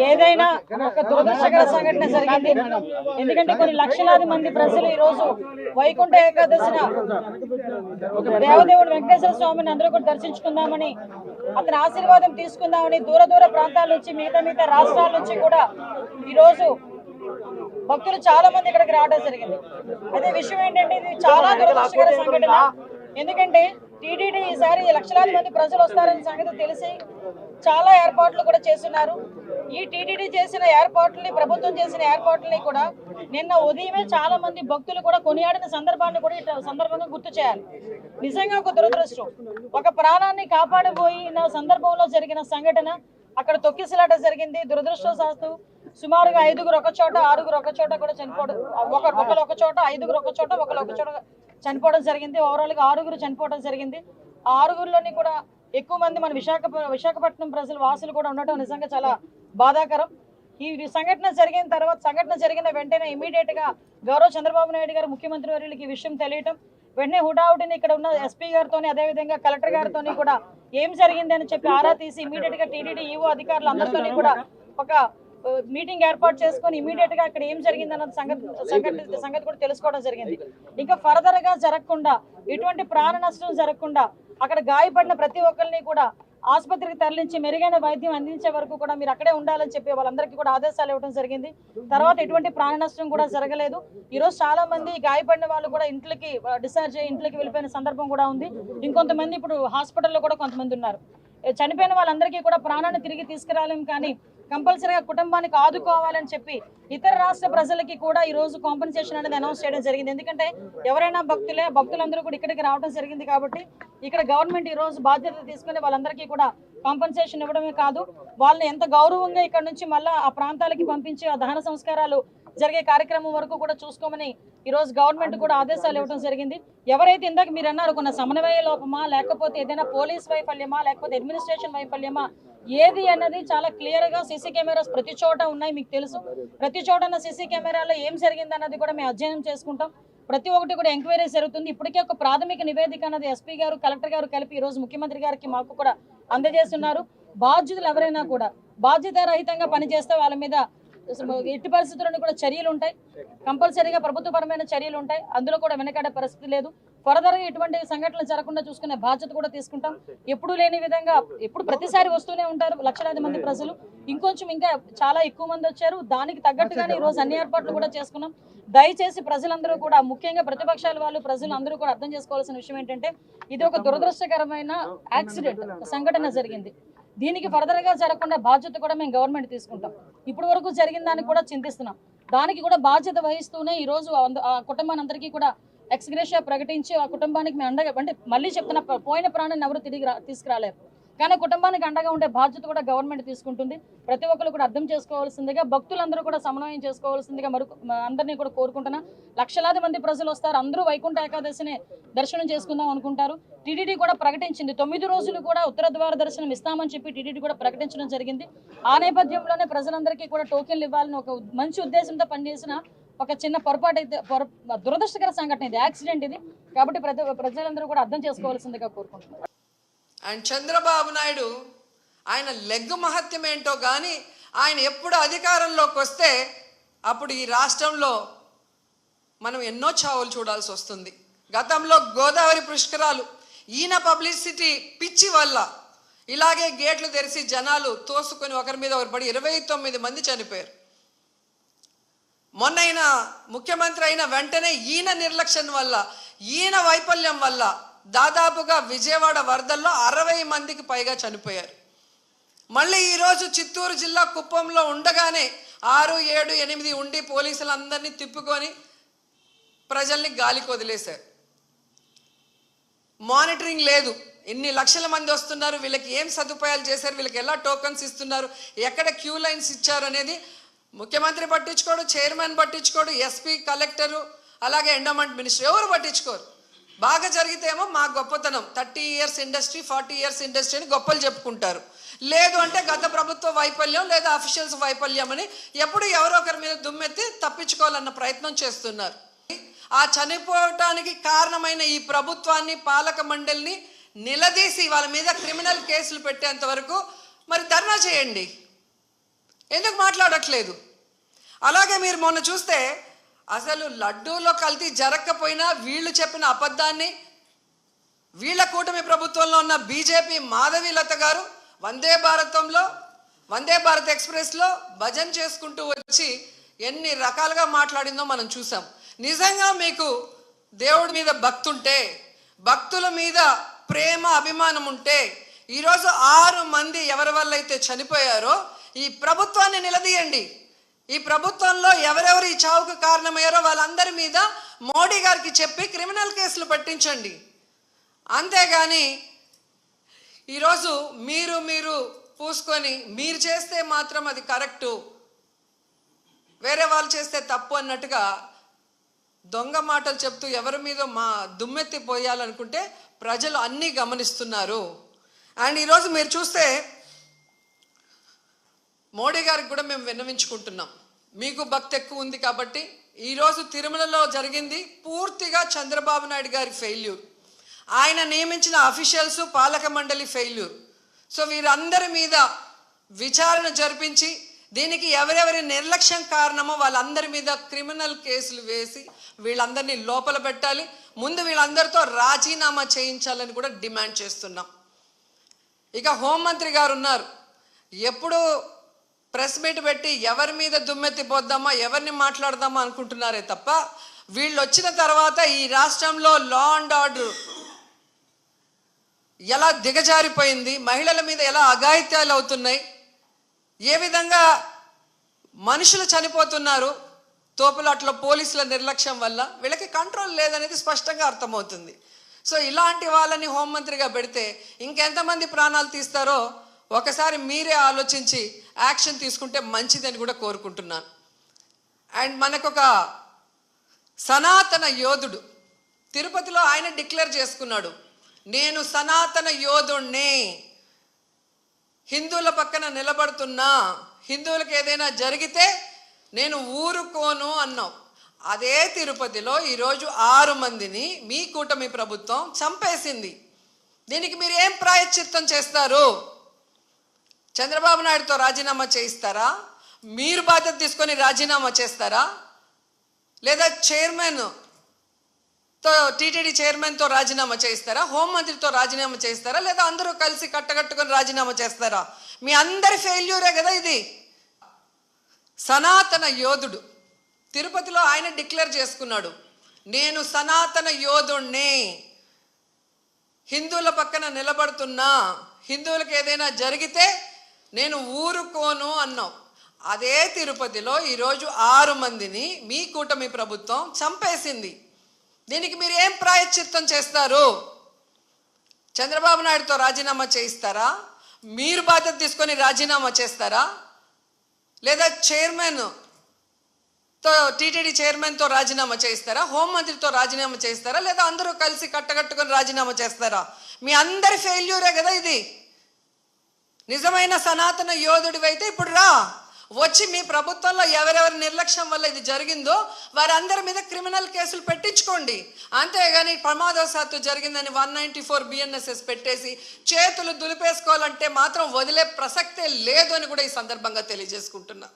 ఏదైనా ఒక దురదృష్టకర సంఘటన జరిగింది. ఎందుకంటే కొన్ని లక్షలాది మంది ప్రజలు ఈ రోజు వైకుంఠ ఏకాదశిన దేవదేవుడు వెంకటేశ్వర స్వామిని అందరూ కూడా దర్శించుకుందామని, అతని ఆశీర్వాదం తీసుకుందామని దూర దూర ప్రాంతాల నుంచి మిగతా రాష్ట్రాల నుంచి కూడా ఈ రోజు భక్తులు చాలా మంది ఇక్కడికి రావడం జరిగింది. అదే విషయం ఏంటంటే ఇది చాలా దురదృష్టకర సంఘటన. ఎందుకంటే టీటీడీ ఈసారి లక్షలాది మంది ప్రజలు వస్తారని సంగతి తెలిసి చాలా ఏర్పాట్లు కూడా చేస్తున్నారు. ఈ టీటీడీ చేసిన ఏర్పాట్లని, ప్రభుత్వం చేసిన ఏర్పాట్లని కూడా నిన్న ఉదయమే చాలా మంది భక్తులు కూడా కొనియాడిన సందర్భాన్ని కూడా ఈ సందర్భంగా గుర్తు చేయాలి. నిజంగా ఒక దురదృష్టం. ఒక ప్రాణాన్ని కాపాడబోయిన సందర్భంలో జరిగిన సంఘటన, అక్కడ తొక్కిసలాట జరిగింది. దురదృష్టవశాత్తు సుమారుగా 5గురు ఒక చోట, 6గురు ఒక చోట కూడా చనిపోవడం, ఒకరు ఒక చోట, 5గురు ఒక చోట, ఒకరు ఒక చోట చనిపోవడం జరిగింది. ఓవరాల్గా 6గురు చనిపోవడం జరిగింది. ఆ 6గురులోని కూడా ఎక్కువ మంది మన విశాఖపట్నం ప్రజలు వాసులు కూడా ఉండటం నిజంగా చాలా బాధాకరం. ఈ సంఘటన జరిగిన వెంటనే ఇమీడియట్ గా గౌరవ చంద్రబాబు నాయుడు గారు ముఖ్యమంత్రి వర్యులకి ఈ విషయం తెలియటం, వెంటనే హుటాహుటిని ఇక్కడ ఉన్న ఎస్పీ గారితో అదేవిధంగా కలెక్టర్ గారితో కూడా ఏం జరిగింది అని చెప్పి ఆరా తీసి ఇమీడియట్ గా టీటీడీ ఈవో అధికారులు అందరితో కూడా ఒక మీటింగ్ ఏర్పాటు చేసుకొని ఇమీడియట్ గా అక్కడ ఏం జరిగింది అన్న సంగతి కూడా తెలుసుకోవడం జరిగింది. ఇంకా ఫర్దర్ గా జరగకుండా, ఎటువంటి ప్రాణ నష్టం జరగకుండా అక్కడ గాయపడిన ప్రతి ఒక్కరిని కూడా ఆసుపత్రికి తరలించి మెరుగైన వైద్యం అందించే వరకు కూడా మీరు అక్కడే ఉండాలని చెప్పి వాళ్ళందరికీ కూడా ఆదేశాలు ఇవ్వడం జరిగింది. తర్వాత ఎటువంటి ప్రాణ నష్టం కూడా జరగలేదు. ఈరోజు చాలా మంది గాయపడిన వాళ్ళు కూడా ఇంట్లోకి డిశ్చార్జ్ అయ్యి ఇంట్లోకి వెళ్ళిపోయిన సందర్భం కూడా ఉంది. ఇంకొంతమంది ఇప్పుడు హాస్పిటల్లో కూడా కొంతమంది ఉన్నారు. చనిపోయిన వాళ్ళందరికీ కూడా ప్రాణాన్ని తిరిగి తీసుకురాలేం, కానీ కంపల్సరీగా కుటుంబానికి ఆదుకోవాలని చెప్పి ఇతర రాష్ట్ర ప్రజలకి కూడా ఈ రోజు కాంపెన్సేషన్ అనేది అనౌన్స్ చేయడం జరిగింది. ఎందుకంటే ఎవరైనా భక్తులందరూ కూడా ఇక్కడికి రావడం జరిగింది కాబట్టి ఇక్కడ గవర్నమెంట్ ఈ రోజు బాధ్యత తీసుకుని వాళ్ళందరికీ కూడా కాంపెన్సేషన్ ఇవ్వడమే కాదు, వాళ్ళని ఎంత గౌరవంగా ఇక్కడ నుంచి మళ్ళీ ఆ ప్రాంతాలకి పంపించి ఆ దహన సంస్కారాలు జరిగే కార్యక్రమం వరకు కూడా చూసుకోమని ఈ రోజు గవర్నమెంట్ కూడా ఆదేశాలు ఇవ్వడం జరిగింది. ఎవరైతే ఇందాక మీరు అన్నారు కొన్న సమన్వయ లోపమా, లేకపోతే ఏదైనా పోలీస్ వైఫల్యమా, లేకపోతే అడ్మినిస్ట్రేషన్ వైఫల్యమా, ఏది అన్నది చాలా క్లియర్ గా సీసీ కెమెరాస్ ప్రతి చోట ఉన్నాయి, మీకు తెలుసు. ప్రతి చోట సీసీ కెమెరాలో ఏం జరిగింది అన్నది కూడా మేము అధ్యయనం చేసుకుంటాం. ప్రతి ఒక్కటి కూడా ఎంక్వైరీ జరుగుతుంది. ఇప్పటికే ఒక ప్రాథమిక నివేదిక అన్నది ఎస్పీ గారు, కలెక్టర్ గారు కలిపి ఈ రోజు ముఖ్యమంత్రి గారికి మాకు కూడా అందజేస్తున్నారు. బాధ్యులు ఎవరైనా కూడా బాధ్యతారహితంగా పనిచేస్తే వాళ్ళ మీద ఎట్టి పరిస్థితుల్లో కూడా చర్యలు ఉంటాయి. కంపల్సరీగా ప్రభుత్వపరమైన చర్యలు ఉంటాయి. అందులో కూడా వెనకాడే పరిస్థితి లేదు. ఫర్దర్గా ఇటువంటి సంఘటనలు జరగకుండా చూసుకునే బాధ్యత కూడా తీసుకుంటాం. ఎప్పుడు లేని విధంగా ఎప్పుడు ప్రతిసారి వస్తూనే ఉంటారు లక్షలాది మంది ప్రజలు. ఇంకా చాలా ఎక్కువ మంది వచ్చారు. దానికి తగ్గట్టుగానే ఈ రోజు అన్ని ఏర్పాట్లు కూడా చేసుకున్నాం. దయచేసి ప్రజలందరూ కూడా, ముఖ్యంగా ప్రతిపక్షాల వాళ్ళు, ప్రజలు అందరూ కూడా అర్థం చేసుకోవాల్సిన విషయం ఏంటంటే ఇది ఒక దురదృష్టకరమైన యాక్సిడెంట్ సంఘటన జరిగింది. దీనికి ఫర్దర్ గా జరగకుండా బాధ్యత కూడా మేము గవర్నమెంట్ తీసుకుంటాం. ఇప్పటి వరకు జరిగిన దానికి కూడా చింతిస్తున్నాం. దానికి కూడా బాధ్యత వహిస్తూనే ఈ రోజు ఆ కుటుంబానందరికీ కూడా ఎక్స్గ్రేషియా ప్రకటించి ఆ కుటుంబానికి మేము అండగా, అంటే మళ్ళీ చెప్తున్న పోయిన ప్రాణాన్ని ఎవరు తిరిగి తీసుకురాలేరు, కానీ కుటుంబానికి అండగా ఉండే బాధ్యత కూడా గవర్నమెంట్ తీసుకుంటుంది. ప్రతి ఒక్కరు కూడా అర్థం చేసుకోవాల్సిందిగా, భక్తులందరూ కూడా సమన్వయం చేసుకోవాల్సిందిగా అందరినీ కూడా కోరుకుంటున్నా. లక్షలాది మంది ప్రజలు వస్తారు, అందరూ వైకుంఠ ఏకాదశిని దర్శనం చేసుకుందాం అనుకుంటారు. టీటీడీ కూడా ప్రకటించింది 9 రోజులు కూడా ఉత్తర ద్వార దర్శనం ఇస్తామని చెప్పి టీటీడీ కూడా ప్రకటించడం జరిగింది. ఆ నేపథ్యంలోనే ప్రజలందరికీ కూడా టోకెన్లు ఇవ్వాలని ఒక మంచి ఉద్దేశంతో పనిచేసిన ఒక చిన్న పొరపాటు అయితే దురదృష్టకర సంఘటన ఇది, యాక్సిడెంట్ ఇది. కాబట్టి ప్రజలందరూ కూడా అర్థం చేసుకోవాల్సిందిగా కోరుకుంటున్నారు. అండ్ చంద్రబాబు నాయుడు ఆయన లెగ్గు మహత్యం ఏంటో కానీ ఆయన ఎప్పుడు అధికారంలోకి వస్తే అప్పుడు ఈ రాష్ట్రంలో మనం ఎన్నో చావులు చూడాల్సి వస్తుంది. గతంలో గోదావరి పుష్కరాలు ఈయన పబ్లిసిటీ పిచ్చి వల్ల ఇలాగే గేట్లు తెరిచి జనాలు తోసుకొని ఒకరి మీద ఒకరు పడి 29 మంది చనిపోయారు. మొన్న ముఖ్యమంత్రి అయిన వెంటనే ఈయన నిర్లక్ష్యం వల్ల, ఈయన వైఫల్యం వల్ల దాదాపుగా విజయవాడ వరదల్లో 60 మందికి పైగా చనిపోయారు. మళ్ళీ ఈరోజు చిత్తూరు జిల్లా కుప్పంలో ఉండగానే 6, 7, 8 ఉండి పోలీసులందరినీ తిప్పుకొని ప్రజల్ని గాలికి వదిలేశారు. మానిటరింగ్ లేదు. ఇన్ని లక్షల మంది వస్తున్నారు, వీళ్ళకి ఏం సదుపాయాలు చేశారు, వీళ్ళకి ఎలా టోకన్స్ ఇస్తున్నారు, ఎక్కడ క్యూ లైన్స్ ఇచ్చారు అనేది ముఖ్యమంత్రి పట్టించుకోడు, చైర్మన్ పట్టించుకోడు, ఎస్పీ, కలెక్టరు, అలాగే ఎండోమెంట్ మినిస్టర్ ఎవరు పట్టించుకోరు. బాగా జరిగితేమో మా గొప్పతనం 30 years ఇండస్ట్రీ, 40 years ఇండస్ట్రీ అని గొప్పలు చెప్పుకుంటారు. లేదు అంటే గత ప్రభుత్వ వైఫల్యం లేదా అఫీషియల్స్ వైఫల్యం అని ఎప్పుడు ఎవరో ఒకరి మీద దుమ్మెత్తి తప్పించుకోవాలన్న ప్రయత్నం చేస్తున్నారు. ఆ చనిపోవటానికి కారణమైన ఈ ప్రభుత్వాన్ని, పాలక మండలిని నిలదీసి వాళ్ళ మీద క్రిమినల్ కేసులు పెట్టేంత వరకు మరి ధర్నా చేయండి. ఎందుకు మాట్లాడట్లేదు? అలాగే మీరు మొన్న చూస్తే అసలు లడ్డూలో కల్తీ జరగకపోయినా వీళ్ళు చెప్పిన అబద్ధాన్ని వీళ్ళ కూటమి ప్రభుత్వంలో ఉన్న బీజేపీ మాధవీలత గారు వందే భారత్ ఎక్స్ప్రెస్లో భజన చేసుకుంటూ వచ్చి ఎన్ని రకాలుగా మాట్లాడిందో మనం చూసాం. నిజంగా మీకు దేవుడి మీద భక్తుంటే, భక్తుల మీద ప్రేమ అభిమానం ఉంటే ఈరోజు 6 మంది ఎవరి వల్ల అయితే చనిపోయారో ఈ ప్రభుత్వాన్ని నిలదీయండి. ఈ ప్రభుత్వంలో ఎవరెవరు ఈ చావుకు కారణమయ్యారో వాళ్ళందరి మీద మోడీ గారికి చెప్పి క్రిమినల్ కేసులు పట్టించండి. అంతేగాని ఈరోజు మీరు పూసుకొని మీరు చేస్తే మాత్రం అది కరెక్టు, వేరే వాళ్ళు చేస్తే తప్పు అన్నట్టుగా దొంగ మాటలు చెప్తూ ఎవరి మీద దుమ్మెత్తి పోయాలనుకుంటే ప్రజలు అన్నీ గమనిస్తున్నారు. అండ్ ఈరోజు మీరు చూస్తే మోడీ గారికి కూడా మేము విన్నవించుకుంటున్నాం. మీకు భక్తి ఎక్కువ ఉంది కాబట్టి ఈరోజు తిరుమలలో జరిగింది పూర్తిగా చంద్రబాబు నాయుడు గారి ఫెయిల్యూర్, ఆయన నియమించిన అఫీషియల్స్ పాలక మండలి ఫెయిల్యూర్. సో వీరందరి మీద విచారణ జరిపించి దీనికి ఎవరెవరి నిర్లక్ష్యం కారణమో వాళ్ళందరి మీద క్రిమినల్ కేసులు వేసి వీళ్ళందరినీ లోపల పెట్టాలి. ముందు వీళ్ళందరితో రాజీనామా చేయించాలని కూడా డిమాండ్ చేస్తున్నాం. ఇక హోంమంత్రి గారు ఉన్నారు, ఎప్పుడు ప్రెస్ మీట్ పెట్టి ఎవరి మీద దుమ్మెత్తి పోద్దామా, ఎవరిని మాట్లాడదామా అనుకుంటున్నారే తప్ప వీళ్ళు వచ్చిన తర్వాత ఈ రాష్ట్రంలో లా అండ్ ఆర్డర్ ఎలా దిగజారిపోయింది, మహిళల మీద ఎలా అఘాయిత్యాలు అవుతున్నాయి, ఏ విధంగా మనుషులు చనిపోతున్నారు తోపులాట్లో పోలీసుల నిర్లక్ష్యం వల్ల, వీళ్ళకి కంట్రోల్ లేదనేది స్పష్టంగా అర్థమవుతుంది. సో ఇలాంటి వాళ్ళని హోంమంత్రిగా పెడితే ఇంకెంతమంది ప్రాణాలు తీస్తారో ఒకసారి మీరే ఆలోచించి యాక్షన్ తీసుకుంటే మంచిదని కూడా కోరుకుంటున్నాను. అండ్ మనకొక సనాతన యోధుడు తిరుపతిలో ఆయన డిక్లేర్ చేసుకున్నాడు, నేను సనాతన యోధుణ్ణి, హిందువుల పక్కన నిలబడుతున్నా, హిందువులకు ఏదైనా జరిగితే నేను ఊరుకోను అన్నావు. అదే తిరుపతిలో ఈరోజు 6 మందిని మీ కూటమి ప్రభుత్వం చంపేసింది. దీనికి మీరు ఏం ప్రాయశ్చిత్తం చేస్తారు? చంద్రబాబు నాయుడుతో రాజీనామా చేయిస్తారా? మీరు బాధ్యత తీసుకొని రాజీనామా చేస్తారా? లేదా టీటీడీ చైర్మన్తో రాజీనామా చేయిస్తారా? హోంమంత్రితో రాజీనామా చేయిస్తారా? లేదా అందరూ కలిసి కట్టగట్టుకొని రాజీనామా చేస్తారా? మీ అందరి ఫెయిల్యూరే కదా ఇది. సనాతన యోధుడు తిరుపతిలో ఆయన డిక్లేర్ చేసుకున్నాడు, నేను సనాతన యోధుణ్ణి, హిందువుల పక్కన నిలబడుతున్నా, హిందువులకు ఏదైనా జరిగితే నేను ఊరుకోను అన్నావు. అదే తిరుపతిలో ఈరోజు 6 మందిని మీ కూటమి ప్రభుత్వం చంపేసింది. దీనికి మీరు ఏం ప్రాయశ్చిత్తం చేస్తారు? చంద్రబాబు నాయుడుతో రాజీనామా చేయిస్తారా? మీరు బాధ్యత తీసుకొని రాజీనామా చేస్తారా? లేదా టీటీడీ చైర్మన్తో రాజీనామా చేయిస్తారా? హోంమంత్రితో రాజీనామా చేయిస్తారా? లేదా అందరూ కలిసి కట్టగట్టుకొని రాజీనామా చేస్తారా? మీ అందరి ఫెయిల్యూరే కదా ఇది. నిజమైన సనాతన యోధుడివైతే ఇప్పుడు వచ్చి మీ ప్రభుత్వంలో ఎవరెవరి నిర్లక్ష్యం వల్ల ఇది జరిగిందో వారందరి మీద క్రిమినల్ కేసులు పెట్టించుకోండి. అంతేగాని ప్రమాదవశాత్తు జరిగిందని 194 BNSS పెట్టేసి చేతులు దులిపేసుకోవాలంటే మాత్రం వదిలే ప్రసక్తే లేదు అని కూడా ఈ సందర్భంగా తెలియజేసుకుంటున్నా.